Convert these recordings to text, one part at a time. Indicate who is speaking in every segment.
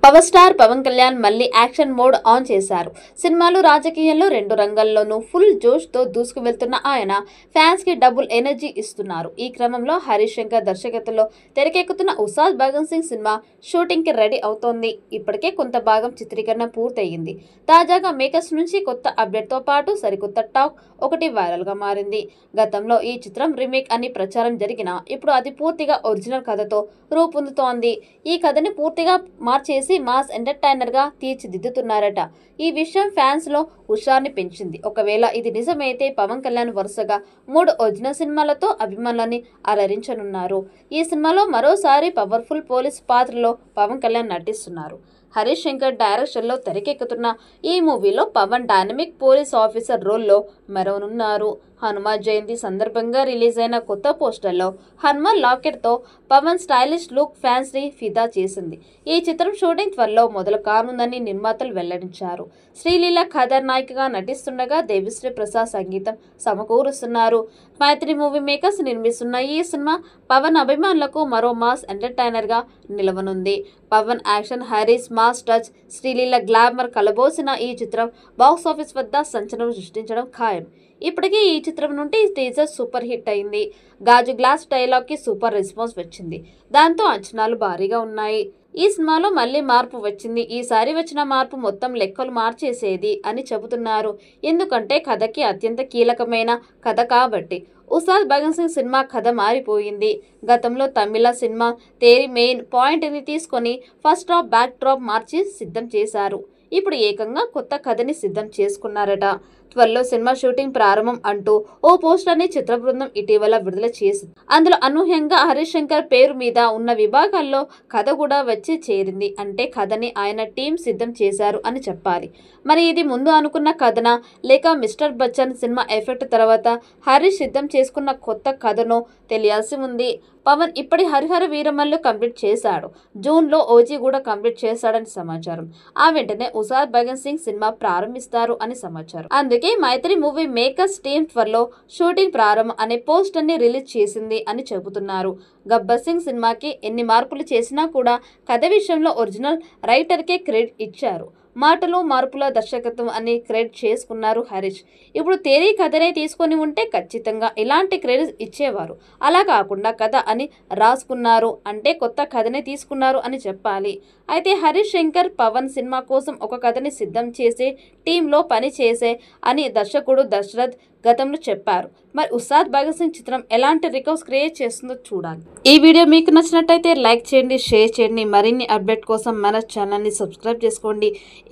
Speaker 1: Power star Pawan Kalyan మళ్ళీ action mode on చేశారు. సినిమాలు, రాజకీయాల్లో రెండు రంగాల్లోనూ ఫుల్ జోష్ తో దూసుకు వెళ్తున్న ఆయన ఫ్యాన్స్ కి డబుల్ ఎనర్జీ ఇస్తున్నారు. ఈ క్రమంలో హరీష్ శంకర్ దర్శకత్వంలో తెరకెక్కుతున్న ఉస్తాద్ భగత్ సింగ్ సినిమా షూటింగ్ కి రెడీ అవుతోంది. ఇప్పటికే కొంత భాగం చిత్రీకరణ పూర్తయింది. తాజాగా మేకర్స్ నుంచి కొత్త అప్డేట్ తో పాటు సరికొత్త టాక్ ఒకటి వైరల్ గా మారింది. గతంలో ఈ చిత్రం రీమేక్ అని ప్రచారం జరిగినా ఇప్పుడు అది పూర్తిగా ఒరిజినల్ కథతో రూపొందుతోంది. ఈ కథని పూర్తిగా మార్చేసి మాస్ ఎంటర్టైనర్ గా తీర్చిదిద్దుతున్నారట. ఈ విషయం ఫ్యాన్స్ లో ఉత్సాహాన్ని పెంచింది. ఒకవేళ ఇది నిజమైతే పవన్ కళ్యాణ్ వరుసగా 3 ఒరిజినల్ సినిమాలతో అభిమానులని అలరించనున్నారు. ఈ సినిమాలో మరోసారి పవర్ఫుల్ పోలీస్ పాత్రలో పవన్ కళ్యాణ్ నటిస్తున్నారు. హరీష్ శంకర్ డైరెక్షన్ లో తెరకెక్కుతున్న ఈ మూవీలో పవన్ డైనమిక్ పోలీస్ ఆఫీసర్ రోల్లో మెరవనున్నారు. హనుమాన్ జయంతి సందర్భంగా రిలీజ్ అయిన కొత్త పోస్టర్లో హనుమాన్ లాకెట్ తో పవన్ స్టైలిష్ లుక్ ఫ్యాన్స్ ని ఫిదా చేసింది. ఈ చిత్రం షూటింగ్ త్వరలో మొదలు కానుందని నిర్మాతలు వెల్లడించారు. శ్రీలీల కథానాయికగా నటిస్తుండగా దేవిశ్రీ ప్రసాద్ సంగీతం సమకూరుస్తున్నారు. మైత్రి మూవీ మేకర్స్ నిర్మిస్తున్న ఈ సినిమా పవన్ అభిమానులకు మరో మాస్ ఎంటర్టైనర్ గా నిలవనుంది. Pawan action, Harish mass touch, Sreeleela glamour కలబోసిన ఈ చిత్రం బాక్సాఫీస్ వద్ద సంచలనం సృష్టించడం ఖాయం. ఇప్పటికే ఈ చిత్రం నుండి టీజర్ సూపర్ హిట్ అయింది. గాజు గ్లాస్ డైలాగ్ కి సూపర్ రెస్పాన్స్ వచ్చింది. దాంతో అంచనాలు భారీగా ఉన్నాయి. ఈ సినిమాలో మళ్ళీ మార్పు వచ్చింది. ఈసారి వచ్చిన మార్పు మొత్తం లెక్కలు మార్చేసేది అని చెబుతున్నారు. ఎందుకంటే కథకి అత్యంత కీలకమైన కథ కాబట్టి. ఉస్తాద్ భగత్ సింగ్ సినిమా కథ మారిపోయింది. గతంలో తమిళ సినిమా తేరి మెయిన్ పాయింట్ ని తీసుకొని ఫస్ట్ హాఫ్ బ్యాక్ డ్రాప్ మార్చి సిద్ధం చేశారు. ఇప్పుడు ఏకంగా కొత్త కథని సిద్ధం చేసుకున్నారట. త్వరలో సినిమా షూటింగ్ ప్రారంభం అంటూ ఓ పోస్టర్ ని చిత్ర బృందం ఇటీవల విడుదల చేసింది. అందులో అనూహ్యంగా హరీష్ శంకర్ పేరు మీద ఉన్న విభాగాల్లో కథ కూడా వచ్చి చేరింది. అంటే కథని ఆయన టీం సిద్ధం చేశారు అని చెప్పాలి. మరి ఇది ముందు అనుకున్న కథనా లేక మిస్టర్ బచ్చన్ సినిమా ఎఫెక్ట్ తర్వాత హరీష్ సిద్ధం చేసుకున్న కొత్త కథనో తెలియాల్సి ఉంది. పవన్ ఇప్పటి హరిహర వీరమల్లు కంప్లీట్ చేశాడు. జూన్ లో ఓజీ కూడా కంప్లీట్ చేశాడని సమాచారం. ఆ వెంటనే ఉస్తాద్ భగత్ సింగ్ సినిమా ప్రారంభిస్తారు అని సమాచారం. అందుకే మైత్రి మూవీ మేకర్స్ టీం త్వరలో షూటింగ్ ప్రారంభం అనే పోస్టర్ ని రిలీజ్ చేసింది అని చెబుతున్నారు. గబ్బర్ సింగ్ సినిమాకి ఎన్ని మార్పులు చేసినా కూడా కథ విషయంలో ఒరిజినల్ రైటర్ కే క్రెడిట్ ఇచ్చారు. మాటలు మార్పుల దర్శకత్వం అని క్రెడిట్ చేసుకున్నారు హరీష్. ఇప్పుడు తేరీ కథనే తీసుకొని ఉంటే ఖచ్చితంగా ఇలాంటి క్రెడిట్ ఇచ్చేవారు. అలా కాకుండా కథ అని రాసుకున్నారు అంటే కొత్త కథనే తీసుకున్నారు అని చెప్పాలి. అయితే హరీష్ శంకర్ పవన్ సినిమా కోసం ఒక కథని సిద్ధం చేసే టీంలో పని చేసే అని దర్శకుడు దశరథ్ గతంలో చెప్పారు. మరి ఉస్తాద్ భగత్ సింగ్ చిత్రం ఎలాంటి రికార్డ్స్ క్రియేట్ చేస్తుందో చూడాలి. ఈ వీడియో మీకు నచ్చినట్టయితే లైక్ చేయండి, షేర్ చేయండి. మరిన్ని అప్డేట్ కోసం మన ఛానల్ని సబ్స్క్రైబ్ చేసుకోండి.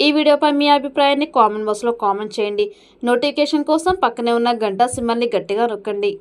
Speaker 1: ఈ వీడియోపై మీ అభిప్రాయాన్ని కామెంట్ బాక్స్లో కామెంట్ చేయండి. నోటిఫికేషన్ కోసం పక్కనే ఉన్న గంట సింబల్ని గట్టిగా నొక్కండి.